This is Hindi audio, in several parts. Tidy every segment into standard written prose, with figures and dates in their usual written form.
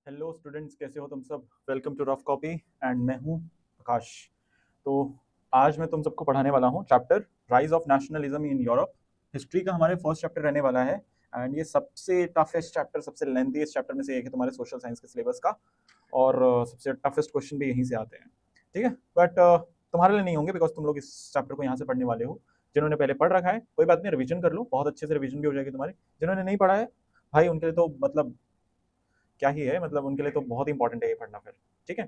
हेलो स्टूडेंट्स, कैसे हो तुम सब। Welcome to rough copy and मैं हूँ आकाश। तो आज मैं तुम सबको पढ़ाने वाला हूँ chapter rise of nationalism in Europe. History का हमारे फर्स्ट चैप्टर रहने वाला है एंड ये सबसे टफेस्ट चैप्टर, सबसे लेंथीएस्ट चैप्टर में से एक है तुम्हारे सोशल साइंस के सिलेबस का। और सबसे टफेस्ट क्वेश्चन भी यहीं से आते हैं, ठीक है। बट तुम्हारे लिए नहीं होंगे बिकॉज तुम लोग इस चैप्टर को यहाँ से पढ़ने वाले हो। जिन्होंने पहले पढ़ रखा है कोई बात नहीं, रिवीजन कर लो, बहुत अच्छे से रिवीजन भी हो जाएगी तुम्हारी। जिन्होंने नहीं पढ़ा है भाई उनके लिए तो मतलब क्या ही है, मतलब उनके लिए तो बहुत इंपॉर्टेंट है ये पढ़ना फिर, ठीक है।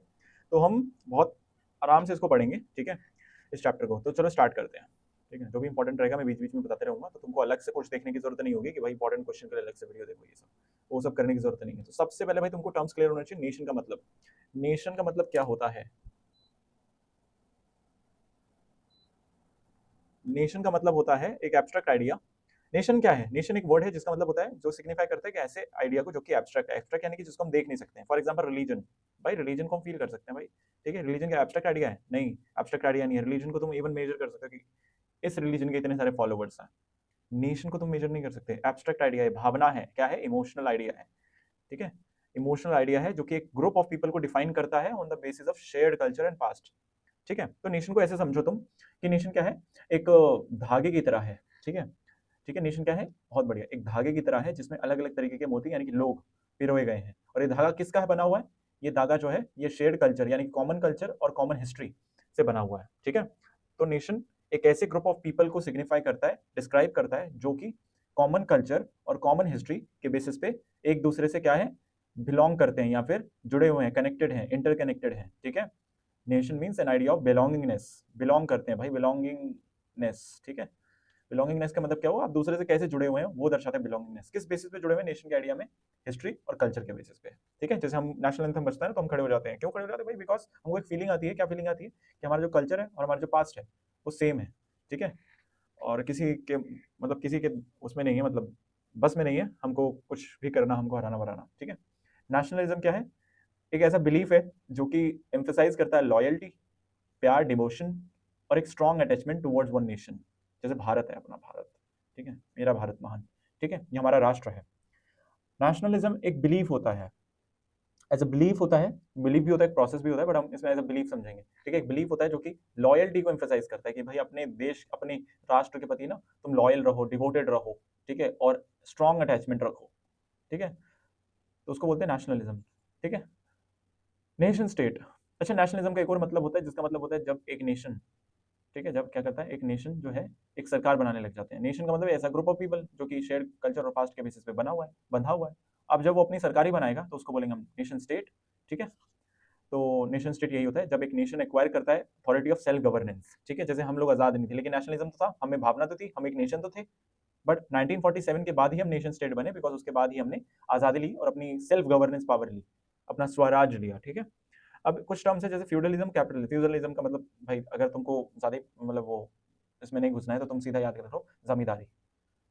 तो हम बहुत आराम से इसको पढ़ेंगे, ठीक है, इस चैप्टर को। तो चलो स्टार्ट करते हैं, ठीक है। जो भी इंपॉर्टेंट रहेगा मैं बीच बीच में बताते रहूंगा, तो तुमको अलग से कुछ देखने की जरूरत नहीं होगी कि भाई इंपॉर्टेंट क्वेश्चन के लिए अलग से वीडियो देखो, ये सब वो सब करने की जरूरत नहीं है। तो सबसे पहले भाई तुमको टर्म्स क्लियर होना चाहिए। नेशन का मतलब, नेशन का मतलब क्या होता है? नेशन का मतलब होता है एक एब्स्ट्रैक्ट आइडिया। नेशन क्या है? नेशन एक वर्ड है जिसका मतलब होता है, जो सिग्निफाई करता है कि ऐसे आइडिया को जो कि एब्स्ट्रैक्ट है। एब्स्ट्रैक्ट यानी कि जिसको हम देख नहीं सकते हैं। फॉर एग्जांपल रिलीजन, भाई रिलीजन को हम फील कर सकते हैं भाई, ठीक है। रिलीजन क्या एब्स्ट्रैक्ट आइडिया है? नहीं, एब्स्ट्रैक्ट आइडिया नहीं है। रिलीजन को तुम इवन मेजर कर सकते हो कि इस रिलीजन के इतने सारे फॉलोवर्स हैं। नेशन को तुम मेजर नहीं कर सकते। एब्स्ट्रैक्ट आइडिया है, भावना है, क्या है? इमोशनल आइडिया है, ठीक है। इमोशनल आइडिया है जो कि एक ग्रुप ऑफ पीपल को डिफाइन करता है on the basis of shared culture and past, ठीक है। तो नेशन को ऐसे समझो तुम कि नेशन क्या है? एक धागे की तरह है, ठीक है। ठीक है, नेशन क्या है? बहुत बढ़िया, एक धागे की तरह है जिसमें अलग अलग तरीके के मोती यानी कि लोग पिरोए गए हैं। और ये धागा किसका है बना हुआ है? ये धागा जो है ये शेयर्ड कल्चर यानी कॉमन कल्चर और कॉमन हिस्ट्री से बना हुआ है, ठीक है। तो नेशन एक ऐसे ग्रुप ऑफ पीपल को सिग्निफाई करता है, डिस्क्राइब करता है, जो कि कॉमन कल्चर और कॉमन हिस्ट्री के बेसिस पे एक दूसरे से क्या है, बिलोंग करते हैं या फिर जुड़े हुए हैं, कनेक्टेड हैं, इंटरकनेक्टेड हैं, ठीक है। Nation means an idea of belongingness, belong करते हैं भाई, बिलोंगिंगनेस, ठीक है। बिलोंगिंगनेस का मतलब क्या हुआ? आप दूसरे से कैसे जुड़े हुए हैं वो दर्शाता है बिलोंगिंगनेस। किस बेसिस पे जुड़े हुए हैं नेशन के आइडिया में? हिस्ट्री और कल्चर के बेसिस पे, ठीक है। जैसे हम नेशनल एंथम बजता है ना तो हम खड़े हो जाते हैं। क्यों खड़े हो जाते हैं भाई? बिकॉज हमको एक फीलिंग आती है। क्या फीलिंग आती है? कि हमारा जो कल्चर है और हमारा जो पास्ट है वो सेम है, ठीक है। और किसी के मतलब किसी के उसमें नहीं है, मतलब बस में नहीं है हमको कुछ भी करना, हमको हराना वराना, ठीक है। नेशनलिज्म क्या है? एक ऐसा बिलीफ है जो कि एम्फेसाइज करता है लॉयल्टी, प्यार, डिवोशन और एक strong attachment towards one nation. जैसे भारत है, अपना भारत, ठीक है, मेरा भारत महान, ठीक है, ये हमारा राष्ट्र है। नेशनलिज्म एक बिलीफ होता है, एज अ बिलीफ होता है। बिलीफ भी होता है, एक प्रोसेस भी होता है, बट हम इसमें एज अ बिलीफ समझेंगे, ठीक है। एक बिलीफ होता है जो कि लॉयल्टी को एम्फेसाइज करता है कि भाई अपने देश, अपने राष्ट्र के प्रति ना तुम लॉयल रहो, डिवोटेड रहो, ठीक है, और स्ट्रॉन्ग अटैचमेंट रखो, ठीक है। तो उसको बोलते हैं नेशनलिज्म, ठीक है। नेशन स्टेट, अच्छा, नेशनलिज्म का एक और मतलब होता है जिसका मतलब होता है जब एक नेशन, ठीक है, जब क्या करता है एक नेशन जो है एक सरकार बनाने लग जाते हैं। नेशन का मतलब ऐसा ग्रुप ऑफ पीपल जो कि शेयर्ड कल्चर और पास्ट के बेसिस पे बना हुआ है, बंधा हुआ है। अब जब वो अपनी सरकार ही बनाएगा तो उसको बोलेंगे हम नेशन स्टेट, ठीक है। तो नेशन स्टेट यही होता है जब एक नेशन एक्वायर करता है अथॉरिटी ऑफ सेल्फ गवर्नेंस, ठीक है। जैसे हम लोग आजाद नहीं थे लेकिन नेशनलिज्म तो था, हमें भावना तो थी, हम एक नेशन तो थे। बट 1947 के बाद ही हम नेशन स्टेट बने, बिकॉज उसके बाद ही हमने आजादी ली और अपनी सेल्फ गवर्नेंस पावर ली, अपना स्वराज लिया, ठीक है। अब कुछ टर्म्स है जैसे फ्यूडलिज्म, कैपिटलिज्म। फ्यूडलिज्म का मतलब भाई अगर तुमको ज्यादा मतलब वो इसमें नहीं घुसना है तो तुम सीधा याद कर रखो जमींदारी।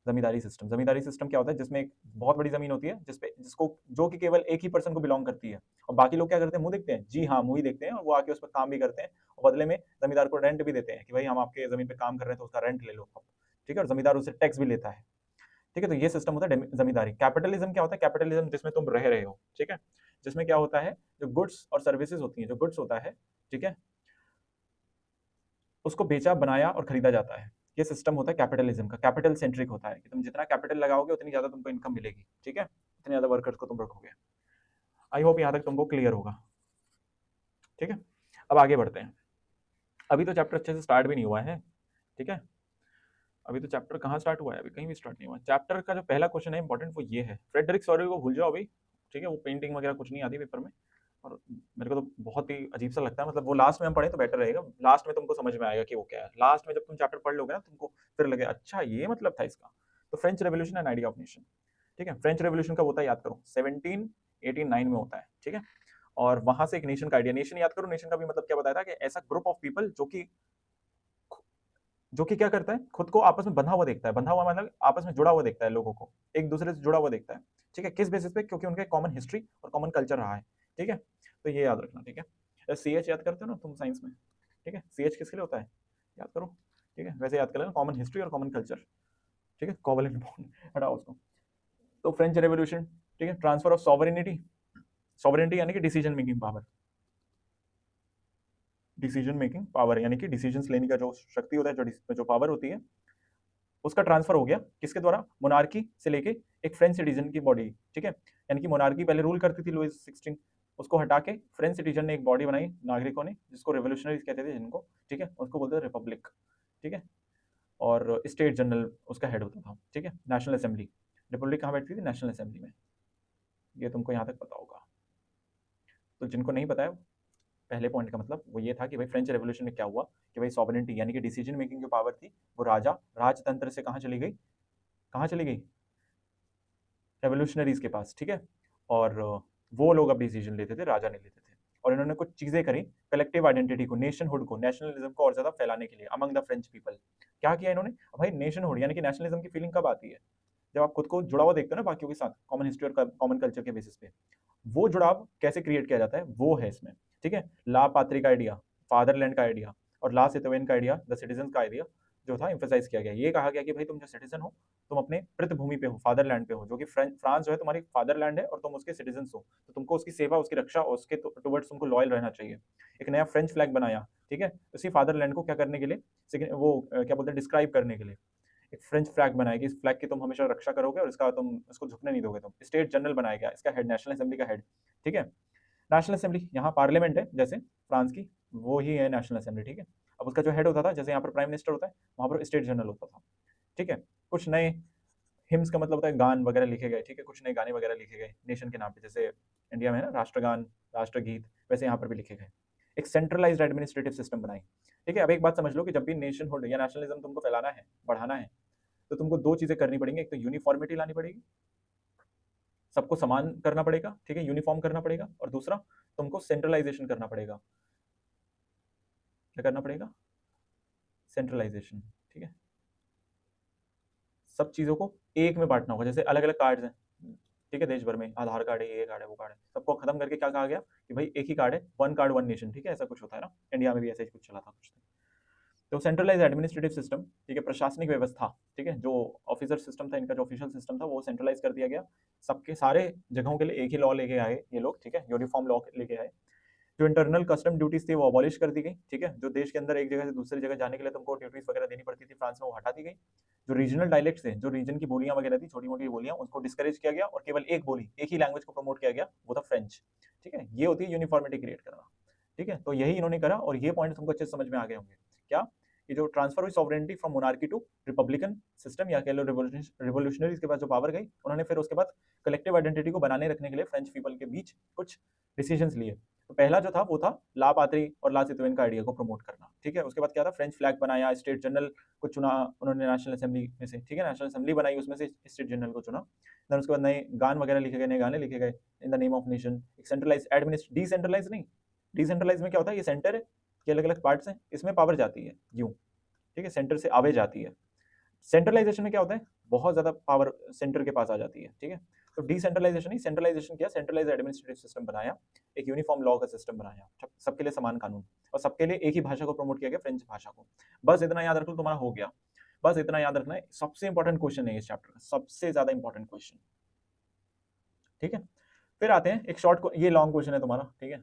जमींदारी सिस्टम, जमींदारी सिस्टम क्या होता है? जिसमें एक बहुत बड़ी जमीन होती है जिसपे जिसको जो कि केवल एक ही पर्सन को बिलोंग करती है, और बाकी लोग क्या करते हैं? मुंह देखते हैं, जी हाँ, मुंह ही देखते हैं, और वो आके उस पर काम भी करते हैं और बदले में जमींदार को रेंट भी देते हैं कि भाई हम आपके जमीन पे काम कर रहे हैं तो उसका रेंट ले लो, ठीक है। और जमींदार उससे टैक्स भी लेता है, ठीक है। तो ये सिस्टम होता है जमींदारी। कैपिटलिज्म क्या होता है? कैपिटलिज्म जिसमें तुम रह रहे हो, ठीक है, जिसमें क्या होता है, जो गुड्स और सर्विसेज होती हैं, जो गुड्स होता है, ठीक है, उसको बेचा, बनाया और खरीदा जाता है। ये सिस्टम होता है कैपिटलिज्म का। कैपिटल सेंट्रिक होता है कि तुम जितना कैपिटल लगाओगे उतनी ज्यादा तुमको इनकम मिलेगी, ठीक है, इतने ज्यादा वर्कर्स को तुम रखोगे। आई होप यहाँ तक तुमको क्लियर होगा, ठीक है। अब आगे बढ़ते हैं। अभी तो चैप्टर अच्छे से स्टार्ट भी नहीं हुआ है, ठीक है। अभी तो चैप्टर कहाँ स्टार्ट हुआ है? अभी कहीं भी स्टार्ट नहीं हुआ। चैप्टर का जो पहला क्वेश्चन है इंपॉर्टेंट वो ये है, फ्रेडरिक सॉरी को भूल जाओ अभी, ठीक है। वो पेंटिंग वगैरह कुछ नहीं आती पेपर में, और मेरे को तो बहुत ही अजीब सा लगता है। मतलब वो लास्ट में हम पढ़े तो बेटर रहेगा, लास्ट में तुमको समझ में आएगा कि वो क्या है। लास्ट में जब तुम चैप्टर पढ़ लोगे ना तुमको फिर लगे अच्छा ये मतलब था इसका। तो French revolution and idea of nation, ठीक है। फ्रेंच रेवोल्यूशन का होता है, याद करो, 1789 में होता है, ठीक है। और वहां से एक नेशन का आइडिया, नेशन याद करो, नेशन का भी मतलब क्या बताया था कि ऐसा ग्रुप ऑफ पीपल जो कि क्या करता है, खुद को आपस में बंधा हुआ देखता है। बंधा हुआ मतलब आपस में जुड़ा हुआ देखता है, लोगों को एक दूसरे से जुड़ा हुआ देखता है, ठीक है। किस बेसिस पे? क्योंकि उनके कॉमन हिस्ट्री और कॉमन कल्चर रहा है, ठीक है। तो ये याद रखना, ठीक है। सी एच याद करते हो ना तुम साइंस में, ठीक है। सी एच किसके लिए होता है? याद करो, ठीक है। वैसे याद कर लेना, कॉमन हिस्ट्री और कॉमन कल्चर, ठीक है। कोवलेंट बॉन्ड हटाओ उसको। तो फ्रेंच रेवोल्यूशन, ठीक है, ट्रांसफर ऑफ सॉवरेनिटी, सॉवरेनिटी यानी कि decision making power, decision making power यानी कि डिसीजंस लेने का जो शक्ति होता है, जो पावर होती है, उसका ट्रांसफर हो गया किसके द्वारा, मोनार्की से लेके एक फ्रेंच सिटीजन की बॉडी, ठीक है। यानी कि मोनार्की पहले रूल करती थी लुइस 16, उसको हटा के फ्रेंच सिटीजन ने एक बॉडी बनाई नागरिकों ने, जिसको रेवोल्यूशनरीज कहते थे जिनको, ठीक है, उसको बोलते थे रिपब्लिक, ठीक है। और स्टेट जनरल उसका हेड होता था, ठीक है। नेशनल असेंबली, रिपब्लिक कहाँ बैठती थी, नेशनल असेंबली में, ये तुमको यहाँ तक पता होगा। तो जिनको नहीं पता है, पहले पॉइंट का मतलब वो ये था कि भाई फ्रेंच रेवोल्यूशन में क्या हुआ कि भाई सॉवरेनिटी यानी कि डिसीजन मेकिंग जो पावर थी वो राजतंत्र से कहाँ चली गई, कहाँ चली गई, रेवोल्यूशनरीज के पास, ठीक है। और वो लोग अब डिसीजन लेते थे, राजा नहीं लेते थे। और इन्होंने कुछ चीजें करी कलेक्टिव आइडेंटिटी को, नेशनहुड को, नेशनलिज्म को और ज्यादा फैलाने के लिए अमंग द फ्रेंच पीपल। क्या किया इन्होंने, भाई नेशनहुड यानी कि नेशनलिज्म की फीलिंग कब आती है, जब आप खुद को जुड़ा हुआ देखते हो ना बाकियों के साथ, कॉमन हिस्ट्री और कॉमन कल्चर के बेसिस पे। वो जुड़ाव कैसे क्रिएट किया जाता है, वो है इसमें, ठीक है। ला पात्री का आइडिया, फादरलैंड का आइडिया, और ला सितवेन का आइडिया, द सिटीजन का आइडिया जो था एम्फेसाइज किया गया। ये कहा गया कि भाई तुम जो सिटीजन हो, तुम अपने पृथ्वी पे हो, फादरलैंड पे हो, जो कि फ्रांस जो है तुम्हारी फादरलैंड है और तुम उसके सिटीजन हो, तो तुमको उसकी सेवा, उसकी रक्षा और उसके टुवर्ड्स तुमको लॉयल रहना चाहिए। एक नया फ्रेंच फ्लैग बनाया, ठीक है, उसी फादरलैंड को क्या करने के लिए, वो क्या बोलते हैं, डिस्क्राइब करने के लिए एक फ्रेंच फ्लैग बनाएगी, इस फ्लैग की तुम हमेशा रक्षा करोगे और इसका तुम इसको झुकने नहीं दोगे। तुम स्टेट जनरल बनाया गया, इसका हेड नेशनल असेंबली का हेड, ठीक है। नेशनल असेंबली यहाँ पार्लियामेंट है जैसे फ्रांस की, वो ही है नेशनल असेंबली, ठीक है। अब उसका जो हेड होता था, जैसे यहाँ पर प्राइम मिनिस्टर होता है, वहाँ पर स्टेट जनरल होता था, ठीक है। कुछ नए हिम्स का मतलब होता है गान वगैरह लिखे गए, ठीक है, कुछ नए गाने वगैरह लिखे गए नेशन के नाम पे, जैसे इंडिया में है ना राष्ट्रगान, राष्ट्रगीत, वैसे यहाँ पर भी लिखे गए। एक सेंट्रलाइज्ड एडमिनिस्ट्रेटिव सिस्टम बनाई, ठीक है। अब एक बात समझ लो कि जब भी नेशनहुड या नेशनलिज्म तुमको फैलाना है, बढ़ाना है, तो तुमको दो चीजें करनी पड़ेंगी। एक तो यूनिफॉर्मिटी लानी पड़ेगी, सबको समान करना पड़ेगा, ठीक है, यूनिफॉर्म करना पड़ेगा। और दूसरा, तुमको सेंट्रलाइजेशन करना पड़ेगा। क्या करना पड़ेगा, सेंट्रलाइजेशन, ठीक है। सब चीजों को एक में बांटना होगा, जैसे अलग अलग कार्ड्स हैं, ठीक है, देश भर में आधार कार्ड है, ये कार्ड है, वो कार्ड है, सबको खत्म करके क्या कहा गया कि भाई एक ही कार्ड है, वन कार्ड वन नेशन, ठीक है, ऐसा कुछ होता है ना, इंडिया में भी ऐसा ही कुछ चला था कुछ। तो सेंट्रलाइज एडमिनिस्ट्रेटिव सिस्टम, ठीक है, प्रशासनिक व्यवस्था, ठीक है, जो ऑफिसर सिस्टम था इनका, जो ऑफिशियल सिस्टम था, वो सेंट्रलाइज कर दिया गया। सबके सारे जगहों के लिए एक ही लॉ लेके आए ये लोग, ठीक है, यूनिफॉर्म लॉ लेके आए। जो इंटरनल कस्टम ड्यूटीज थी वो अबॉलिश कर दी गई, ठीक है, जो देश के अंदर एक जगह से दूसरी जगह जाने के लिए तुमको ड्यूटीज वगैरह देनी पड़ती थी फ्रांस में, वो हटा दी गई। जो रीजनल डायलेक्ट्स थे, जो रीजन की बोलियां वगैरह थी, छोटी मोटी बोलियां, उसको डिस्करेज किया गया और केवल एक बोली, एक ही लैंग्वेज को प्रमोट किया गया, वो था फ्रेंच, ठीक है। ये होती है यूनिफॉर्मिटी क्रिएट करना, ठीक है। तो यही इन्होंने करा और ये पॉइंट तुमको अच्छे से समझ में आ गए होंगे। क्या, कि जो ट्रांसफर हुई sovereignty from monarchy to republican system, या कह लो रिवोल्यूशनरीज के पास जो पावर गई, उन्होंने फिर उसके बाद कलेक्टिव आइडेंटिटी को बनाने रखने के लिए फ्रेंच पीपल के बीच कुछ डिसीजंस लिए। तो पहला जो था वो था ला पात्री और ला सितवेन का आइडिया को प्रमोट करना, ठीक है। उसके बाद क्या था, फ्रेंच फ्लैग बनाया, स्टेट जनरल को चुना उन्होंने नेशनल असेंबली में से, ठीक है, नेशनल असेंबली बनाई, उसमें से स्टेट जनरल को चुना। देन उसके बाद नए गान वगैरह लिखे गए, नए गाने लिखे गए in the name of nation. एक सेंट्रलाइज एडमिनिस्ट्रेट, डिसेंट्रलाइज नहीं, डिसेंट्रलाइज में क्या होता है, ये सेंटर है, ये अलग अलग पार्ट्स हैं, इसमें पावर जाती है यूं, ठीक है, सेंटर से आवे जाती है। सेंट्रलाइजेशन में क्या होता है, बहुत ज्यादा पावर सेंटर के पास आ जाती है, ठीक है। तो डिसेंट्रलाइजेशन ही, सेंट्रलाइजेशन किया, सेंट्रलाइज एडमिनिस्ट्रेटिव सिस्टम बनाया, एक यूनिफॉर्म लॉ का सिस्टम बनाया, सबके लिए समान कानून, और सबके लिए एक ही भाषा को प्रमोट किया गया, फ्रेंच भाषा को। बस इतना याद रख लो, तुम्हारा हो गया। बस इतना याद रखना है, सबसे इंपॉर्टेंट क्वेश्चन है इस चैप्टर का, सबसे ज्यादा इंपॉर्टेंट क्वेश्चन, ठीक है। फिर आते हैं एक शॉर्ट, ये लॉन्ग क्वेश्चन है तुम्हारा, ठीक है,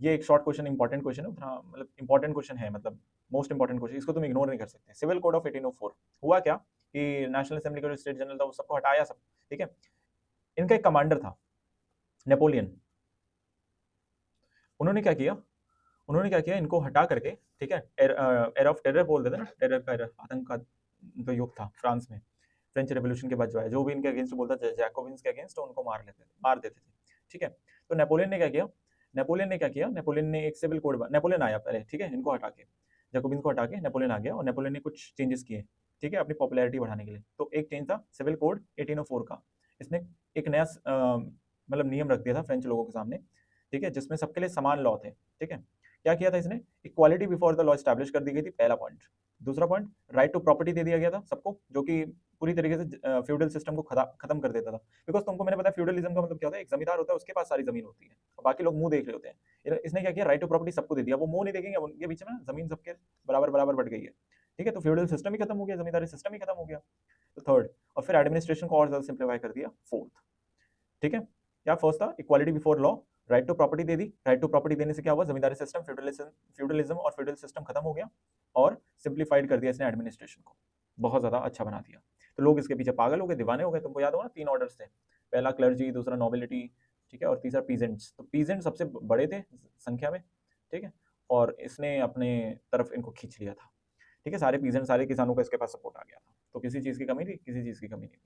ये एक शॉर्ट क्वेश्चन इंपॉर्टेंट क्वेश्चन है, उतना मतलब इंपॉर्टेंट क्वेश्चन है, मतलब मोस्ट इंपॉर्टेंट क्वेश्चन, इसको तुम इग्नोर नहीं कर सकते। सिविल कोड ऑफ 1804 हुआ क्या कि नेशनल असेंबली का जो स्टेट जनरल था वो सबको हटाया सब, ठीक है। इनका एक कमांडर था नेपोलियन, उन्होंने क्या किया, उन्होंने क्या किया, इनको हटा करके, ठीक है, एरा ऑफ टेरर बोल देते ना, टेरर का एरा, आतंक का जो युग था फ्रांस में, फ्रेंच रेवोल्यूशन के बाद जो है, जो भी इनके अगेंस्ट बोलता था, जैकोबिन्स के अगेंस्ट, उनको मार देते थे, ठीक है। तो नेपोलियन ने क्या किया, नेपोलियन ने एक सिविल कोड, नेपोलियन आया पहले, ठीक है, इनको हटा के, जैकोबिन्स को हटा के नेपोलियन आ गया, और नेपोलियन ने कुछ चेंजेस किए, ठीक है, अपनी पॉपुलैरिटी बढ़ाने के लिए। तो एक चेंज था सिविल कोड 1804 का, इसने एक नया मतलब नियम रख दिया था फ्रेंच लोगों के सामने, ठीक है, जिसमें सबके लिए समान लॉ थे, ठीक है। क्या किया था इसने, equality before the law establish कर दी गई थी, पहला पॉइंट। दूसरा पॉइंट, राइट टू प्रॉपर्टी दे दिया गया था सबको, जो कि पूरी तरीके से फ्यूडल सिस्टम को खत्म कर देता था। बिकॉज तुमको मैंने बताया फ्यूडलिज्म का मतलब क्या होता है, एक जमींदार होता है, उसके पास सारी जमीन होती है, बाकी लोग मुंह देख रहे होते हैं। इसने क्या किया, राइट टू प्रॉपर्टी सबको दे दिया, वो मुंह नहीं देखेंगे, उनके बीच में जमीन सबके बराबर बराबर बढ़ गई है, ठीक है। तो फ्यूडल सिस्टम ही खत्म हो गया, जमींदारी सिस्टम ही खत्म हो गया। तो थर्ड, और फिर एडमिनिस्ट्रेशन को और ज्यादा सिंप्लीफाई कर दिया, फोर्थ, ठीक है। क्या फर्स्ट था, equality before law, right to property दे दी। राइट टू प्रॉपर्टी देने से क्या हुआ, जमींदारी सिस्टम, फ्यूडलिज्म और फ्यूडल सिस्टम खत्म हो गया और सिंप्लीफाइड कर दिया इसने एडमिनिस्ट्रेशन को, बहुत ज्यादा अच्छा बना दिया। तो लोग इसके पीछे पागल हो गए, दीवाने हो गए। तुमको याद होगा ना 3 ऑर्डर्स थे, पहला क्लर्जी, दूसरा नोबिलिटी, ठीक है, और तीसरा पीजेंट्स। तो पीजेंट सबसे बड़े थे संख्या में, ठीक है, और इसने अपने तरफ इनको खींच लिया था, ठीक है, सारे पीजेंट, सारे किसानों का इसके पास सपोर्ट आ गया था। तो किसी चीज की कमी थी, किसी चीज की कमी नहीं थी।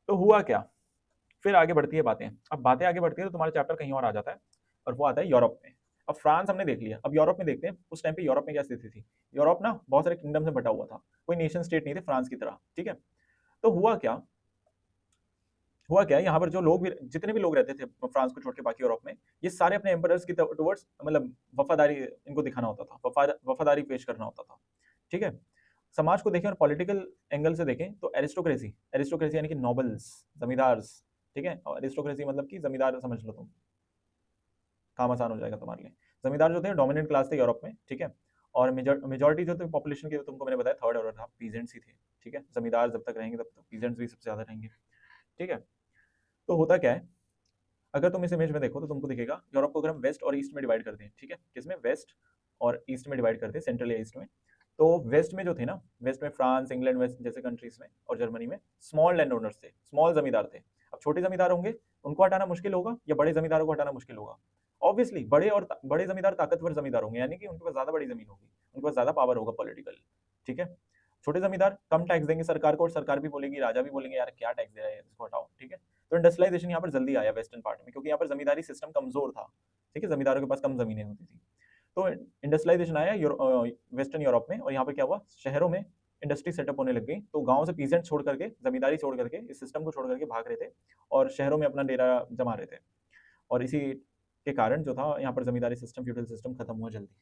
तो हुआ क्या, फिर आगे बढ़ती है बातें। अब बातें आगे बढ़ती है तो तुम्हारा चैप्टर कहीं और आ जाता है, और वो आता है यूरोप में। अब फ्रांस हमने देख लिया, अब यूरोप में देखते हैं उस टाइम पे यूरोप में क्या स्थिति थी। यूरोप ना बहुत सारे किंगडम से बटा हुआ था, कोई नेशन स्टेट नहीं थे फ्रांस की तरह, ठीक है। तो हुआ क्या यहाँ पर जो लोग भी, जितने भी लोग रहते थे फ्रांस को छोड़ के बाकी यूरोप में, ये सारे अपने एम्परर्स की टुवर्ड्स मतलब वफादारी इनको दिखाना होता था, वफादारी पेश करना होता था, ठीक है। समाज को देखें और पॉलिटिकल एंगल से देखें तो एरिस्टोक्रेसी, एरिस्टोक्रेसी यानी कि नोबल्स, जमींदार, ठीक है, और एरिस्टोक्रेसी मतलब कि जमींदार समझ लो तुम, काम आसान हो जाएगा तुम्हारे लिए। जमींदार जो थे डोमिनेंट क्लास थे यूरोप में, ठीक है, और मेजोरिटी जो थे पॉपुलेशन की, तुमको मैंने बताया थर्ड ऑर्डर था, पीजेंट्स ही थे, ठीक है। जमींदार जब तक रहेंगे तब तक पीजेंट्स भी सबसे ज्यादा रहेंगे, ठीक है। तो होता क्या है, अगर तुम इस इमेज में देखो तो तुमको दिखेगा यूरोप को अगर हम वेस्ट और ईस्ट में डिवाइड करते हैं, ठीक है, किसमें, वेस्ट और ईस्ट में डिवाइड करते हैं, सेंट्रल या ईस्ट में। तो वेस्ट में जो थे ना, वेस्ट में फ्रांस, इंग्लैंड, वेस्ट जैसे कंट्रीज में और जर्मनी में स्मॉल लैंड ओनर्स थे, स्मॉल जमींदार थे। अब छोटे जमींदार होंगे, उनको हटाना मुश्किल होगा, या बड़े जमींदारों को हटाना मुश्किल होगा। ऑब्वियसली बड़े जमींदार ताकतवर जमींदार होंगे, यानी कि उनके पास ज्यादा बड़ी जमीन होगी, उनके पास ज्यादा पावर होगा पॉलिटिकल, ठीक है। छोटे जमींदार कम टैक्स देंगे सरकार को, और सरकार भी बोलेगी, राजा भी बोलेंगे यार क्या टैक्स दे रहा है, इसको हटाओ, ठीक है। तो इंडस्ट्रियलाइजेशन यहाँ पर जल्दी आया वेस्टर्न पार्ट में, क्योंकि यहाँ पर जमींदारी सिस्टम कमजोर था, ठीक है, जमींदारों के पास कम जमीनें होती थी। तो इंडस्ट्रियलाइजेशन आया वेस्टर्न यूरोप में, और यहाँ पर क्या हुआ, शहरों में इंडस्ट्री सेटअप होने लग गई। तो गांव से पीजेंट छोड़ करके, जमींदारी छोड़ करके, इस सिस्टम को छोड़ करके भाग रहे थे और शहरों में अपना डेरा जमा रहे थे। और इसी के कारण जो था यहाँ पर जमींदारी सिस्टम, फ्यूडल सिस्टम खत्म हुआ जल्दी,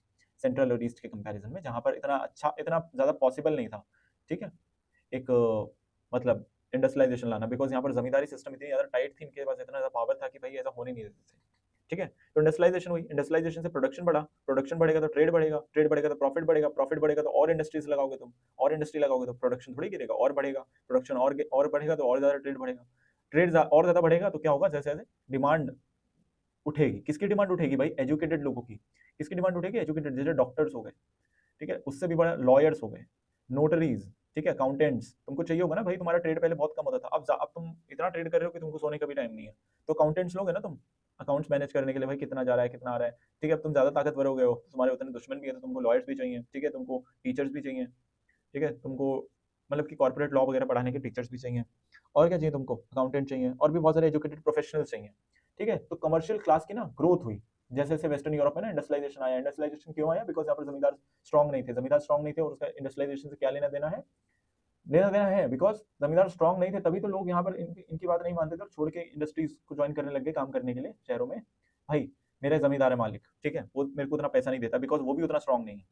सेंट्रल और ईस्ट के कंपैरिजन में, जहाँ पर इतना अच्छा, इतना ज्यादा पॉसिबल नहीं था, ठीक है, एक मतलब इंडस्ट्रियलाइजेशन लाना, बिकॉज यहाँ पर जमींदारी सिस्टम इतनी ज्यादा टाइट थी, इनके पास इतना ज्यादा पावर था कि भाई ऐसा होने नहीं देते थे, ठीक है। तो इंडस्ट्रियलाइजेशन हुई, इंडस्ट्रियलाइजेशन से प्रोडक्शन बढ़ा, प्रोडक्शन बढ़ेगा तो ट्रेड बढ़ेगा, ट्रेड बढ़ेगा तो प्रॉफिट बढ़ेगा, प्रॉफिट बढ़ेगा तो और इंडस्ट्रीज लगाओगे तुम, और इंडस्ट्री लगाओगे तो प्रोडक्शन थोड़ी गिरेगा, और बढ़ेगा प्रोडक्शन, और बढ़ेगा तो और ज्यादा ट्रेड बढ़ेगा, ट्रेड और ज्यादा बढ़ेगा तो क्या होगा, जैसे जैसे डिमांड उठेगी, किसकी डिमांड उठेगी भाई, एजुकेटेड लोगों की। किसकी डिमांड उठेगी, एजुकेटेड, जैसे डॉक्टर्स हो गए, ठीक है, उससे भी बड़ा लॉयर्स हो गए, नोटरीज, ठीक है, अकाउंटेंट्स। तुमको चाहिए होगा ना भाई, तुम्हारा ट्रेड पहले बहुत कम होता था, अब तुम इतना ट्रेड कर रहे हो कि तुमको सोने का भी टाइम नहीं है, तो अकाउंटेंट्स लोगे ना तुम, अकाउंट्स मैनेज करने के लिए भाई कितना जा रहा है, कितना आ रहा है, ठीक है। अब तुम ज्यादा ताकतवर हो गए हो, तुम्हारे उतने दुश्मन भी है, तो तुमको लॉयर्स भी चाहिए, ठीक है, तुमको टीचर्स भी चाहिए, ठीक है, तुमको मतलब कि कॉर्पोरेट लॉ वगैरह पढ़ाने के टीचर्स भी चाहिए, और क्या चाहिए तुमको, अकाउंटेंट चाहिए, और भी बहुत सारे एजुकेटेड प्रोफेशनल्स चाहिए, ठीक है। तो कमर्शियल क्लास की ना ग्रोथ हुई, जैसे जैसे वेस्टर्न यूरोप में ना इंडस्ट्रियलाइजेशन आया। इंडस्ट्रियलाइजेशन क्यों आया, बिकॉज यहाँ पर जमींदार स्ट्रॉन्ग नहीं थे, जमींदार स्ट्रॉन्ग नहीं थे, और उसका इंडस्ट्रियलाइजेशन से क्या लेना देना है, लेना देना है, बिकॉज जमींदार स्ट्रॉन्ग नहीं थे, तभी तो लोग यहाँ पर इनकी बात नहीं मानते थे और छोड़ के इंडस्ट्रीज को ज्वाइन करने लग गए काम करने के लिए शहरों में। भाई मेरे जमींदार है मालिक, ठीक है, वो मेरे को उतना पैसा नहीं देता, बिकॉज वो भी उतना स्ट्रॉन्ग नहीं है,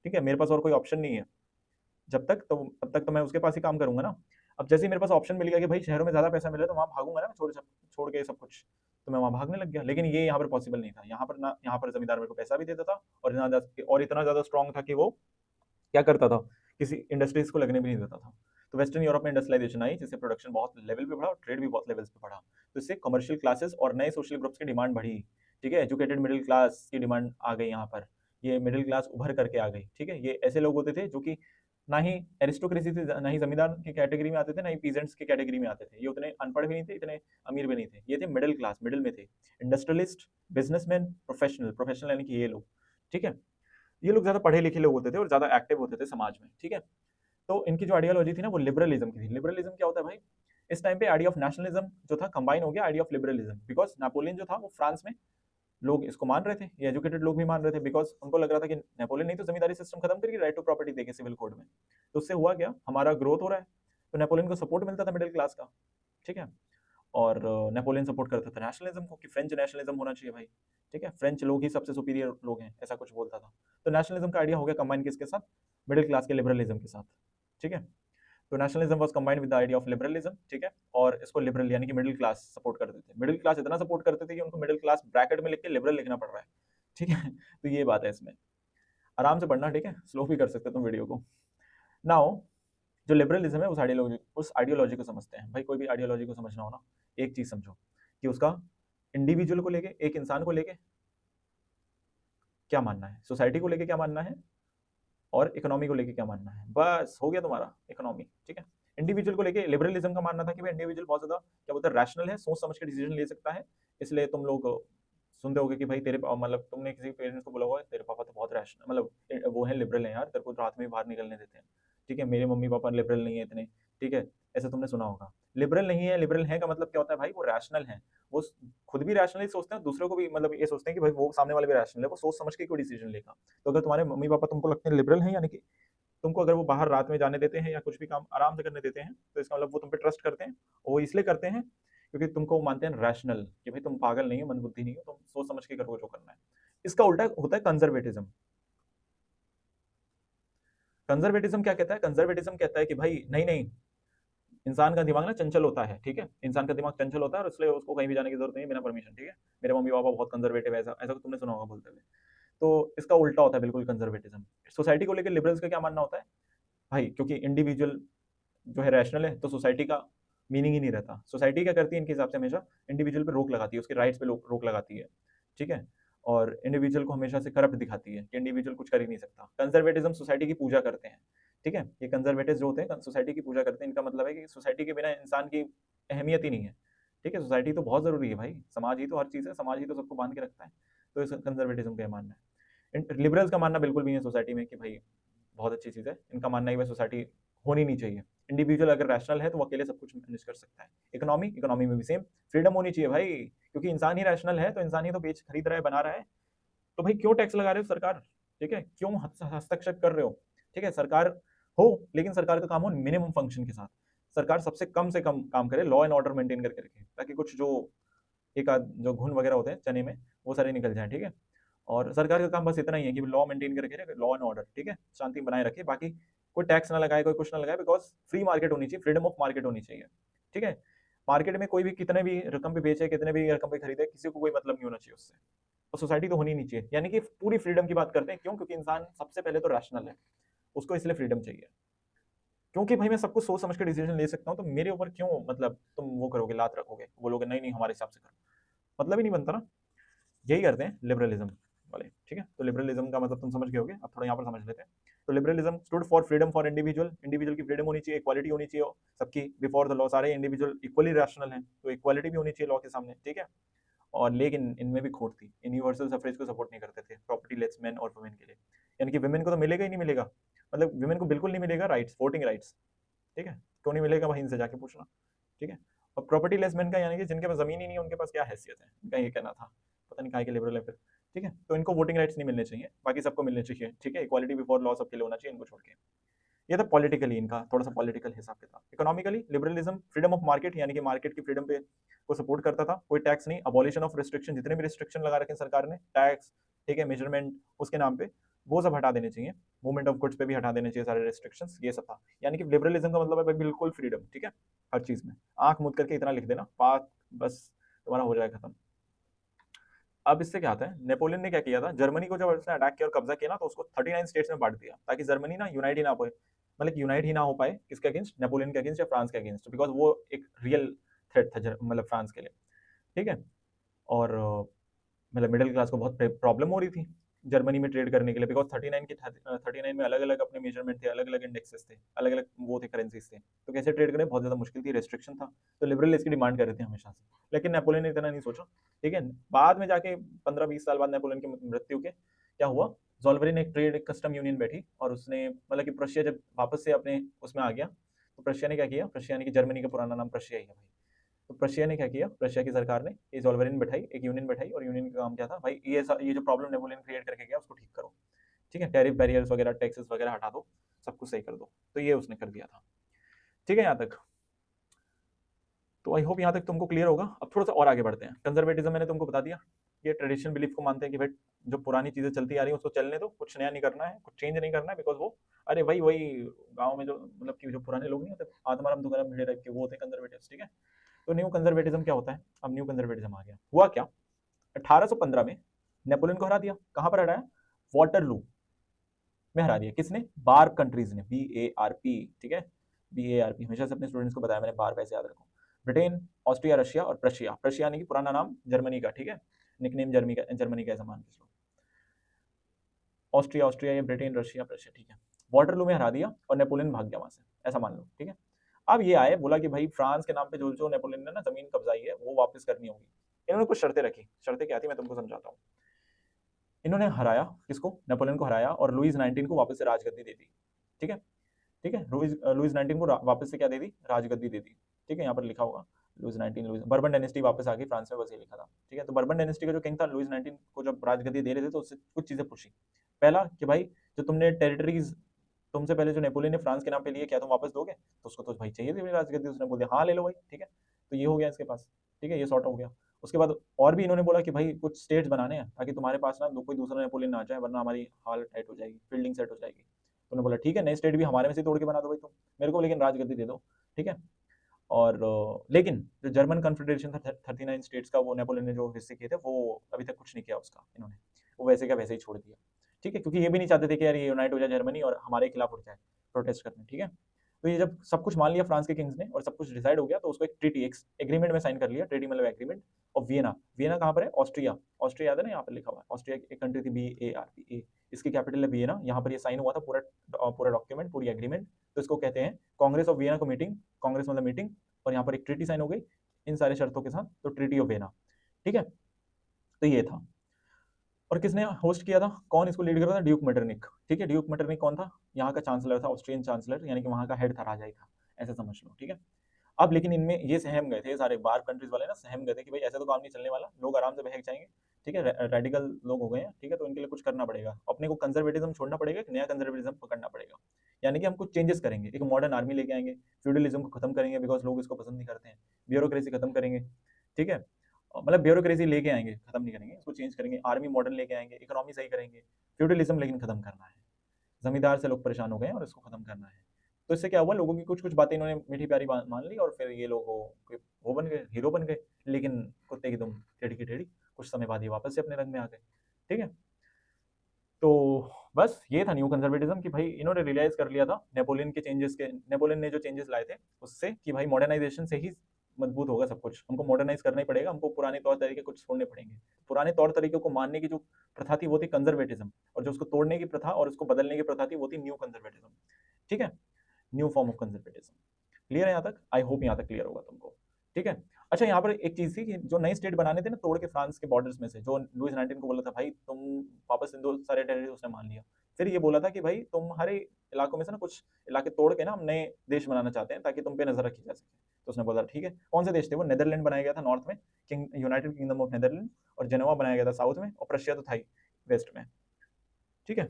ठीक है, मेरे पास और कोई ऑप्शन नहीं है, जब तक तो तब तक तो मैं उसके पास ही काम करूंगा ना। अब जैसे ही मेरे पास ऑप्शन मिल गया कि भाई शहरों में ज्यादा पैसा मिल रहा है, तो वहां भागूंगा ना, छोड़ के सब कुछ, तो मैं वहां भागने लग गया। लेकिन ये यहाँ पर पॉसिबल नहीं था, यहाँ पर ना, यहाँ पर जमींदार मेरे को पैसा भी देता था, और इतना ज्यादा स्ट्रॉन्ग था कि वो क्या करता था, किसी इंडस्ट्रीज को लगने भी नहीं देता था। तो वेस्टर्न यूरोप में इंडस्ट्रियलाइजेशन आई, जिससे प्रोडक्शन बहुत लेवल पे बढ़ा और ट्रेड भी बहुत लेवल्स पे बढ़ा। तो इससे कमर्शियल क्लासेस और नए सोशल ग्रुप्स की डिमांड बढ़ी, ठीक है, एजुकेटेड मिडिल क्लास की डिमांड आ गई यहाँ पर, ये मिडिल क्लास उभर करके आ गई, ठीक है। ये ऐसे लोग होते थे जो कि ना ही एरिस्टोक्रेसी थे, ना ही जमींदार की कैटेगरी में आते थे, ना ही पीजेंट्स की कैटेगरी में आते थे, ये उतने अनपढ़ भी नहीं थे, इतने अमीर भी नहीं थे, ये थे मिडिल क्लास, मिडिल में थे, इंडस्ट्रियलिस्ट, बिजनेसमैन, प्रोफेशनल, प्रोफेशनल यानी कि ये लोग, ठीक है। ये लोग ज्यादा पढ़े लिखे लोग होते थे और ज्यादा एक्टिव होते थे समाज में, ठीक है। तो इनकी जो आइडियोलॉजी थी ना, वो लिबरलिज्म की थी। लिबरलिज्म क्या होता है भाई, इस टाइम पे आइडिया ऑफ नेशनलिज्म जो था कंबाइन हो गया idea of liberalism, because Napoleon जो था वो फ्रांस में, लोग इसको मान रहे थे, ये एजुकेटेड लोग भी मान रहे थे, बिकॉज उनको लग रहा था कि नेपोलियन नहीं तो जमींदारी सिस्टम खत्म करके राइट टू प्रॉपर्टी देके सिविल कोड में, तो उससे हुआ क्या, हमारा ग्रोथ हो रहा है। तो नेपोलियन को सपोर्ट मिलता था मिडिल क्लास का, ठीक है। और नेपोलियन सपोर्ट करता था नेशनलिज्म को, कि फ्रेंच नेशनलिज्म होना चाहिए भाई, ठीक है, फ्रेंच लोग ही सबसे सुपीरियर लोग हैं, ऐसा कुछ बोलता था। तो नेशनलिज्म का आइडिया हो गया कंबाइन किसके साथ, मिडिल क्लास के लिबरलिज्म के साथ, ठीक है। तो nationalism was combined with the idea of liberalism, ठीक है। और इसको लिबरल यानी कि मिडिल क्लास सपोर्ट करते थे, मिडिल क्लास इतना सपोर्ट करते थे कि उनको मिडिल क्लास ब्रैकेट में लिख के लिबरल लिखना पड़ रहा है, ठीक है। तो ये बात है इसमें, आराम से पढ़ना, ठीक है, स्लो भी कर सकते हो तुम वीडियो को। नाउ जो लिबरलिज्म है उस आइडियोलॉजी को समझते हैं भाई, कोई भी आइडियोलॉजी को समझना हो ना, एक चीज समझो कि उसका इंडिविजुअल को लेके, एक इंसान को लेके क्या मानना है, सोसाइटी को लेके क्या मानना है, और इकोनॉमी को लेके क्या मानना है। बस हो गया तुम्हारा इकोनॉमी, ठीक है। इंडिविजुअल को लेके लिबरलिज्म का मानना था कि भाई इंडिविजुअल बहुत ज्यादा क्या बोलते हैं, रैशनल है, सोच समझ के डिसीजन ले सकता है, इसलिए तुम लोग सुनते होगे कि भाई तेरे मतलब तुमने किसी पेरेंट्स को बोला होगा तेरे पापा तो बहुत रैशनल मतलब वो है लिबरल है यार, तेरे को रात में बाहर निकलने देते हैं, ठीक है, मेरे मम्मी पापा लिबरल नहीं है इतने, ठीक है, ऐसा तुमने सुना होगा। लिबरल नहीं है, लिबरल है का मतलब क्या होता है भाई, वो रैशनल है, वो खुद भी रैशनली सोचते हैं, दूसरों को भी मतलब ये सोचते हैं कि भाई वो सामने वाले भी रैशनल है, वो सोच समझ के कोई डिसीजन लेगा। तो अगर तुम्हारे मम्मी पापा तुमको लगते हैं लिबरल हैं, यानी कि तुमको अगर वो बाहर रात में जाने देते हैं या कुछ भी काम आराम से करने देते हैं, तो इसका मतलब वो तुम पे ट्रस्ट करते हैं, और वो इसलिए करते हैं क्योंकि तुमको मानते हैं रैशनल, कि भाई तुम पागल नहीं हो, मंदबुद्धि नहीं हो, तुम सोच समझ के करो जो करना है। इसका उल्टा होता है कंजर्वेटिज्म। कंजर्वेटिज्म क्या कहता है, कंजर्वेटिज्म कहता है कि भाई नहीं नहीं, इंसान का दिमाग ना चंचल होता है, ठीक है, इंसान का दिमाग चंचल होता है और इसलिए उसको कहीं भी जाने की जरूरत नहीं है बिना परमिशन, ठीक है, मेरे मम्मी पापा बहुत कंजर्वेटिव है, ऐसा ऐसा तुमने सुना होगा बोलते हुए। तो इसका उल्टा होता है बिल्कुल कंजर्वेटिज्म। सोसाइटी को लेकर लिबरल्स का क्या मानना होता है भाई, क्योंकि इंडिविजुअल जो है रैशनल है, तो सोसाइटी का मीनिंग ही नहीं रहता। सोसाइटी क्या करती है इनके हिसाब से, हमेशा इंडिविजुअल पे रोक लगाती है, उसके राइट्स पे रोक लगाती है, ठीक है, और इंडिविजुअल को हमेशा से करप्ट दिखाती है कि इंडिविजुअल कुछ कर ही नहीं सकता। कंजर्वेटिज्म सोसाइटी की पूजा करते हैं, ठीक है, ये कंजर्वेटिव जो होते हैं सोसाइटी की पूजा करते हैं, इनका मतलब है कि सोसाइटी के बिना इंसान की अहमियत ही नहीं है, ठीक है, सोसाइटी तो बहुत जरूरी है भाई, समाज ही तो हर चीज़ है, समाज ही तो सबको बांध के रखता है। तो इस कंजर्वेटिज्म का मानना है। लिबरल्स का मानना बिल्कुल भी नहीं है सोसाइटी में कि भाई बहुत अच्छी चीज़ है, इनका मानना ही वह सोसाइटी होनी नहीं चाहिए। इंडिविजुअल अगर रैशनल है तो वो अकेले सब कुछ मैनेज कर सकता है। इकोनॉमी, इकोनॉमी में भी सेम फ्रीडम होनी चाहिए भाई, क्योंकि इंसान ही रैशनल है, तो इंसान ही तो बेच खरीद रहा है, बना रहा है, तो भाई क्यों टैक्स लगा रहे हो सरकार, ठीक है, क्यों हस्तक्षेप कर रहे हो, ठीक है, सरकार हो, लेकिन सरकार का काम हो मिनिमम फंक्शन के साथ, सरकार सबसे कम से कम काम करे, लॉ एंड ऑर्डर मेंटेन करके रखे, ताकि कुछ जो एक आध जो घुन वगैरह होते हैं चने में वो सारे निकल जाए, ठीक है। और सरकार का काम बस इतना ही है कि लॉ मेंटेन करके रखे, लॉ एंड ऑर्डर, ठीक है, शांति बनाए रखे, बाकी कोई टैक्स ना लगाए, कोई कुछ ना लगाए, बिकॉज फ्री मार्केट होनी चाहिए, फ्रीडम ऑफ मार्केट होनी चाहिए, ठीक है। मार्केट में कोई भी कितने भी रकम पे बेचे, कितने भी रकम पे खरीदे, किसी को कोई मतलब नहीं होना चाहिए उससे, और सोसाइटी तो होनी नहीं चाहिए, यानी कि पूरी फ्रीडम की बात करते हैं। क्यों? क्योंकि इंसान सबसे पहले तो रैशनल है, उसको इसलिए फ्रीडम चाहिए, क्योंकि भाई मैं सब कुछ सोच समझ के डिसीजन ले सकता हूँ, तो मेरे ऊपर क्यों मतलब तुम वो करोगे, लात रखोगे, बोलोगे नहीं नहीं हमारे हिसाब से करो, मतलब ही नहीं बनता ना। यही करते हैं लिबरलिज्म वाले, ठीक है। तो लिबरलिज्म का मतलब तुम समझ गए होगे, अब थोड़ा यहाँ पर समझ लेते हैं। तो liberalism stood for freedom for individual, individual की फ्रीडम होनी चाहिए, इक्वालिटी होनी चाहिए सबकी बिफोर द लॉ, सारे इंडिविजुअल इक्वली रैशनल हैं, तो इक्वालिटी भी होनी चाहिए लॉ के सामने, ठीक है। और लेकिन इनमें भी खोट थी, यूनिवर्सल सफरेज को सपोर्ट नहीं करते थे, प्रॉपर्टी लेट्स मेन और वुमेन के लिए, यानी कि वुमेन को तो मिलेगा ही नहीं मिलेगा, मतलब वुमेन को बिल्कुल नहीं मिलेगा राइट्स, वोटिंग राइट्स, ठीक है, क्यों नहीं मिलेगा वहीं से जाके पूछना, ठीक है। और प्रॉपर्टी लेस मैन का यानी कि जिनके पास जमीन ही नहीं है उनके पास क्या हैसियत है, इनका ये कहना था, पता नहीं कहाँ के लिबरल है फिर, ठीक है। तो इनको वोटिंग राइट्स नहीं मिलने चाहिए, बाकी सबको मिलने चाहिए, ठीक है, इक्वालिटी बिफोर लॉ सबके लिए होना चाहिए, इनको छोड़ के। ये था पॉलिटिकली इनका थोड़ा सा पॉलिटिकल हिसाब किताब। Economically liberalism freedom of market, यानी कि मार्केट की फ्रीडम पे को सपोर्ट करता था, कोई टैक्स नहीं, अबॉलिशन ऑफ रिस्ट्रिक्शन, जितने भी रिस्ट्रिक्शन लगा रखे सरकार ने टैक्स, ठीक है, मेजरमेंट उसके नाम पे, वो सब हटा देने चाहिए, मूवमेंट ऑफ गुड्स पे भी हटा देने चाहिए सारे रिस्ट्रिक्शंस, ये सब था। यानी कि लिबरलिज्म का मतलब है भाई बिल्कुल फ्रीडम, ठीक है, हर चीज में। आंख मूंद करके इतना लिख देना पाक, बस तुम्हारा हो जाएगा खत्म। अब इससे क्या आता है, नेपोलियन ने क्या किया था, जर्मनी को जब उसने अटैक किया और कब्जा किया ना, तो उसको 39 स्टेट्स में बांट दिया, ताकि जर्मनी ना यूनाइट ही ना पाए, मतलब यूनाइट ही ना हो पाए, किसके अगेंस्ट, नेपोलियन के अगेंस्ट या फ्रांस के अगेंस्ट, बिकॉज वो एक रियल थ्रेट था मतलब फ्रांस के लिए, ठीक है। और मतलब मिडिल क्लास को बहुत प्रॉब्लम हो रही थी जर्मनी में ट्रेड करने के लिए, बिकॉज 39 में अलग अलग अपने मेजरमेंट थे, अलग अलग इंडेक्सेस थे, अलग अलग वो थे, करेंसीज थे, तो कैसे ट्रेड करें, बहुत ज्यादा मुश्किल थी, रेस्ट्रिक्शन था। तो लिबरल इसकी डिमांड कर रहे थे हमेशा से, लेकिन नेपोलियन ने इतना नहीं सोचा, ठीक है। बाद में जाके 15-20 साल बाद नेपोलियन की मृत्यु के क्या हुआ, जॉल्वरिन एक ट्रेड कस्टम यूनियन बैठी, और उसने मतलब कि प्रशिया जब वापस से अपने उसमें आ गया, तो प्रशिया ने क्या किया, प्रशिया यानी कि जर्मनी का पुराना नाम प्रशिया ही है भाई, तो प्रशिया ने क्या किया, प्रशिया की सरकार ने ये जॉल्वरिन बैठाई, एक यूनियन बैठाई, और यूनियन का काम क्या था भाई, ये जो प्रॉब्लम नेपोलियन क्रिएट करके गया उसको ठीक करो, ठीक है, टैरिफ बैरियर्स वगैरह, टैक्सेस वगैरह हटा दो, सब कुछ सही कर दो, तो ये उसने कर दिया था, ठीक है यहाँ तक। तो आई होप यहाँ तक तुमको क्लियर होगा। अब थोड़ा सा और आगे बढ़ते हैं। कंजर्वेटिज्म मैंने तुमको बता दिया, ये ट्रेडिशनल बिलीफ को मानते हैं कि भाई जो पुरानी चीजें चलती आ रही है उसको चलने दो, कुछ नया नहीं करना है, कुछ चेंज नहीं करना है, बिकॉज वो अरे भाई वही गाँव में जो मतलब कि जो पुराने लोग नहीं होते आत्माराम तुकाराम भिड़े टाइप के, वो होते कंजर्वेटिव, ठीक है। तो न्यू कंजर्वेटिज्म क्या होता है, अब न्यू कंजर्वेटिज्म आ गया, हुआ क्या, 1815 में नेपोलियन को हरा दिया, कहां पर हराया, वाटरलू में हरा दिया, किसने, बार कंट्रीज ने, BARP, ठीक है, BARP, हमेशा से अपने स्टूडेंट्स को बताया मैंने, बार वैसे याद रखो, ब्रिटेन, ऑस्ट्रिया, रशिया और प्रशिया। प्रशिया यानी कि पुराना नाम जर्मनी का, ठीक है, निकनेम जर्मनी का ऐसा मान के चलो। ऑस्ट्रिया, ऑस्ट्रिया, ये ब्रिटेन, रशिया, प्रशिया, ठीक है। वाटरलू में हरा दिया और नेपोलियन भाग गया वहां से, ऐसा मान लो, ठीक है। अब ये आए, बोला कि भाई फ्रांस के नाम पे जो जो नेपोलियन ने ना जमीन कब्जाई है वो वापस करनी होगी। इन्होंने कुछ शर्तें रखी। शर्तें क्या थी मैं तुमको समझाता हूँ। इन्होंने हराया किसको, नेपोलियन को हराया, और लुईस 19 को वापस से राजगद्दी दे दी, ठीक है। ठीक है, लुईस 19 को वापस से क्या दे दी, राजगद्दी दे दी, ठीक है। यहाँ पर लिखा होगा लुईस 19, लुईस बर्बन डायनेस्टी वापस आ गई फ्रांस में, बस ये लिखा था, ठीक है। तो बर्बन डायनेस्टी का जो किंग था लुईस 19 को जब राजगद्दी दे रहे थे तो उससे कुछ चीजें पूछी। पहला कि भाई जो तुमने टेरिटरीज तुमसे पहले जो नेपोलियन ने फ्रांस के नाम पे लिए, क्या तुम वापस दोगे? तो उसको तो भाई चाहिए थी राजगद्दी, उसने बोल दिया हाँ ले लो भाई, ठीक है। तो ये हो गया इसके पास, ठीक है, ये सॉर्ट हो गया। उसके बाद और भी इन्होंने बोला कि भाई कुछ स्टेट्स बनाने हैं ताकि तुम्हारे पास ना कोई दूसरा नेपोलियन ना आ जाए, वरना हमारी हाल टाइट हो जाएगी, फील्डिंग सेट हो जाएगी। तो उन्होंने बोला ठीक है, नए स्टेट भी हमारे में से तोड़ के बना दो भाई तुम, मेरे को लेकिन राजगद्दी दे दो, ठीक है। और लेकिन जो जर्मन कॉन्फेडरेशन था 39 स्टेट्स का, वो नेपोलियन ने जो हिस्से किए थे वो अभी तक कुछ नहीं किया उसका इन्होंने, वो वैसे का वैसे ही छोड़ दिया, ठीक है। क्योंकि ये भी नहीं चाहते थे कि यार ये यूनाइट हो जाए जर्मनी और हमारे खिलाफ उठ जाए प्रोटेस्ट करने, ठीक है। तो ये जब सब कुछ मान लिया फ्रांस के किंग्स ने और सब कुछ डिसाइड हो गया, तो उसको एक ट्रीटी, एक एग्रीमेंट में साइन कर लिया। ट्रीटी मतलब एग्रीमेंट ऑफ वियना। वियना कहाँ पर है? ऑस्ट्रिया। ऑस्ट्रिया याद है ना, यहाँ पर लिखा हुआ है। ऑस्ट्रिया एक कंट्री थी, BARP, इसकी कैपिटल है वियना। यहाँ पर ये साइन हुआ था पूरा पूरा डॉक्यूमेंट, पूरी एग्रीमेंट। तो इसको कहते हैं कांग्रेस ऑफ वियना को मीटिंग, कांग्रेस मतलब मीटिंग, और यहाँ पर एक ट्रीटी साइन हो गई इन सारे शर्तों के साथ, तो ट्रीटी ऑफ वियना, ठीक है। तो ये था। और किसने होस्ट किया था, कौन इसको लीड कर रहा था? ड्यूक मेटरनिक, ठीक है। ड्यूक मेटरनिक कौन था? यहाँ का चांसलर था, ऑस्ट्रियन चांसलर, यानी कि वहाँ का हेड था, राजा ही था, ऐसे समझ लो, ठीक है। अब लेकिन इनमें ये सहम गए थे, सारे बाहर कंट्रीज वाले ना सहम गए थे कि भाई ऐसे तो काम नहीं चलने वाला, लोग आराम से बहक जाएंगे, ठीक है, रेडिकल लोग हो गए हैं, ठीक है। तो इनके लिए कुछ करना पड़ेगा, अपने को कंजर्वेटिज्म छोड़ना पड़ेगा, एक नया कंजर्वेटिज्म पकड़ना पड़ेगा। यानी कि हम कुछ चेंजेस करेंगे, एक मॉडर्न आर्मी लेके आएंगे, फ्यूडलिज्म को खत्म करेंगे, बिकॉज लोग इसको पसंद नहीं करते हैं, ब्यूरोक्रेसी खत्म करेंगे, ठीक है। मतलब ब्यूरोक्रेसी लेके आएंगे, खत्म नहीं करेंगे, इसको चेंज करेंगे, आर्मी मॉडर्न लेके आएंगे, इकोनॉमी सही करेंगे, फ्यूडलिज्म लेकिन खत्म करना है। जमींदार से लोग परेशान हो गए हैं और इसको खत्म करना है। तो इससे क्या हुआ, लोगों की कुछ कुछ बातें इन्होंने मीठी प्यारी मान ली, और फिर ये लोग वो बन गए, हीरो बन गए। लेकिन कुत्ते की दुम टेढ़ी की टेढ़ी, कुछ समय बाद ये वापस से अपने रंग में आ गए, ठीक है। तो बस ये था न्यू कंजर्वेटिज्म कि भाई इन्होंने रियलाइज कर लिया था नेपोलियन के चेंजेस के, नेपोलियन ने जो चेंजेस लाए थे उससे, कि भाई मॉडर्नाइजेशन से ही मजबूत होगा सब कुछ, हमको मॉडर्नाइज करना ही पड़ेगा, हमको पुराने तौर तरीके कुछ छोड़ने पड़ेंगे। पुराने तौर तरीके को मानने की जो प्रथा थी वो थी कंजर्वेटिज्म, और जो उसको तोड़ने की प्रथा और उसको बदलने की प्रथा थी वो थी न्यू कंजर्वेटिज्म, ठीक है, new form of conservatism. Clear है यहाँ तक? आई होप यहाँ तक क्लियर होगा तुमको, ठीक है। अच्छा, यहाँ पर एक चीज थी कि जो नए स्टेट बनाने थे ना तोड़ के फ्रांस के बॉर्डर्स में से, जो लुइस 19 को बोला था भाई तुम वापस इंदो सारे टेरिटरी, उसने मान लिया। फिर ये बोला था कि भाई तुम्हारे इलाकों में से ना कुछ इलाके तोड़ के ना हम नए देश बनाना चाहते हैं ताकि तुम पे नजर रखी जा सके। तो उसने बोला ठीक है। कौन से देश थे वो? नेदरलैंड बनाया गया था नॉर्थ में, यूनाइटेड किंगडम ऑफ नेदरलैंड, और जेनोवा बनाया गया था साउथ में, और प्रशिया तो था ही वेस्ट में, ठीक है।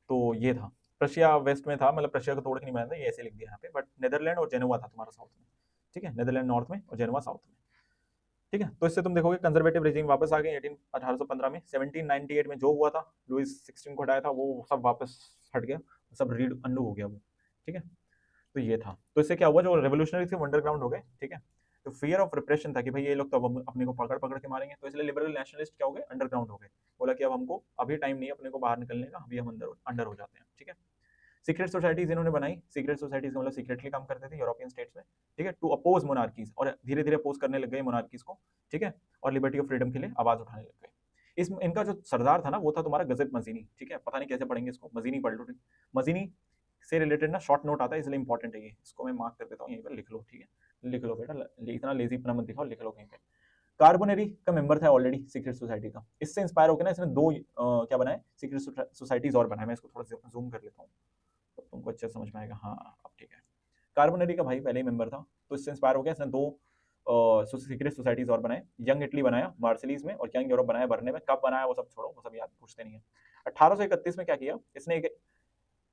तो ये था, प्रशिया वेस्ट में था, मतलब प्रशिया को तोड़ के नहीं बनाया था, ये ऐसे लिख दिया यहाँ पे, बट नेदरलैंड और जेनोवा था तुम्हारा साउथ में, ठीक है। नेदरलैंड नॉर्थ में और जेनोवा साउथ में, ठीक है। तो इससे तुम देखोगे कंजर्वेटिव रेजिम वापस आ गए 1815 में। 1798 में जो हुआ था, लुइस 16 को हटाया था, वो सब वापस हट गया, सब रीड अंडू हो गया वो, ठीक है। तो ये था। तो इससे क्या हुआ, जो रेवोल्यूशनरी थे वो अंडरग्राउंड हो गए, ठीक है। तो फियर ऑफ रिप्रेशन था कि भाई ये लोग तो अब अपने को पकड़ पकड़ के मारेंगे, तो इसलिए लिबरल नेशनलिस्ट क्या हो गए, अंडरग्राउंड हो गए। बोला कि अब हमको अभी टाइम नहीं है अपने को बाहर निकलने का, अभी हम अंदर अंडर हो जाते हैं, ठीक है। सीक्रेट सोसाइटीज इन्होंने बनाई। सीक्रेट सोसाइटीज मतलब सीक्रेटली काम करते थे यूरोपियन स्टेट्स में, ठीक है, टू अपोज मोनार्कीज, और धीरे धीरे अपोज करने लग गए मोनार्कीज को, ठीक है, और लिबर्टी ऑफ फ्रीडम के लिए आवाज उठाने लग गए। इस इनका जो सरदार था ना वो था तुम्हारा गजब मजीनी, ठीक है, पता नहीं कैसे पढ़ेंगे इसको, मजीनी पढ़ लो। मजीनी से रिलेटेड ना शॉर्ट नोट आता है, इसलिए इंपॉर्टेंट है ये, इसको मैं मार्क कर देता हूँ, यहीं पर लिख लो, ठीक है, लिख लो बेटा, इतना लेजी अपना मत दिखाओ, लिख लो कहीं पे। कार्बोनेरी का मेंबर था ऑलरेडी सीक्रेट सोसाइटी का, इससे इंस्पायर होकर ना इसने दो क्या बनाए, सीक्रेट सोसाइटीज और बनाए। मैं इसको थोड़ा जूम कर लेता हूँ तो तुमको अच्छे समझ में आएगा। हाँ अब ठीक है। कार्बोनेरी का भाई पहले ही मेंबर था, तो इससे इंस्पायर हो गया, इसने दो सीक्रेट सोसाइटीज और बनाए। यंग इटली बनाया मार्सिलीज में, और यंग यूरोप बनाया बर्ने में। कब बनाया वो सब छोड़ो, वो सब याद पूछते नहीं है। 1831 में क्या किया इसने, एक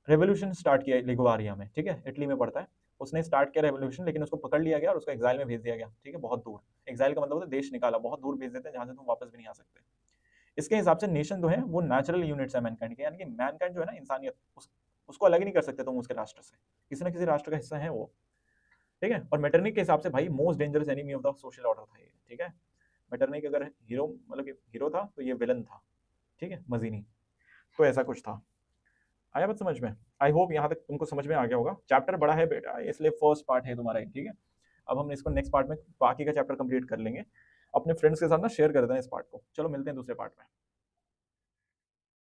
रेवोल्यूशन स्टार्ट किया लिगुआरिया में, ठीक है, इटली में पड़ता है। उसने स्टार्ट किया रेवोल्यूशन, लेकिन उसको पकड़ लिया गया और उसको एग्जाइल में भेज दिया गया, ठीक है, बहुत दूर। एग्जाइल का मतलब होता है देश निकाला, बहुत दूर भेज देते हैं जहां से तुम वापस भी नहीं आ सकते। इसके हिसाब से नेशन जो है वो नेचुरल यूनिट्स है मैनकाइंड के, यानी कि मैनकाइंड जो है ना, इंसानियत, उसको अलग ही नहीं कर सकते तुम उसके राष्ट्र से, किसी ना किसी राष्ट्र का हिस्सा है वो, ठीक है। और मेटरनिक के हिसाब से भाई most dangerous enemy of the social order था ये, ठीक है। मेटरनिक अगर हीरो मतलब कि हीरो था तो ये विलन था, ठीक है, मजीनी। तो ऐसा कुछ था। आया बात समझ में? आई होप यहाँ तक तुमको समझ में आ गया होगा। चैप्टर बड़ा है बेटा, इसलिए फर्स्ट पार्ट है तुम्हारा, ठीक है। अब हम इसको नेक्स्ट पार्ट में बाकी का चैप्टर कंप्लीट कर लेंगे। अपने फ्रेंड्स के साथ ना शेयर कर देना इस पार्ट को। चलो मिलते हैं दूसरे पार्ट में।